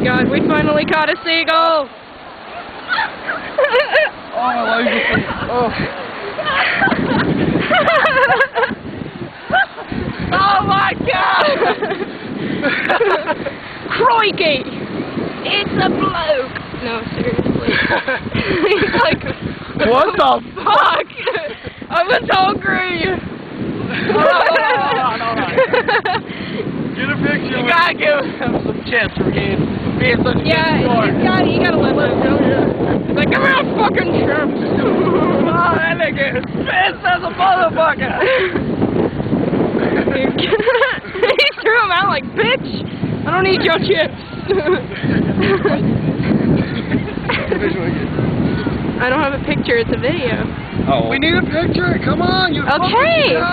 god, we finally caught a seagull! Oh, my legs are Oh my god! Crikey! It's a bloke! No, seriously. He's like, what the fuck? I was hungry! Get a picture. You gotta give him some chips for being such a yeah, you gotta let him go. He's like, give me a fucking chips! Oh, that nigga is pissed as a motherfucker! He threw him out like, bitch! I don't need your chips! I don't have a picture, it's a video. Oh. We need a picture, come on, you okay!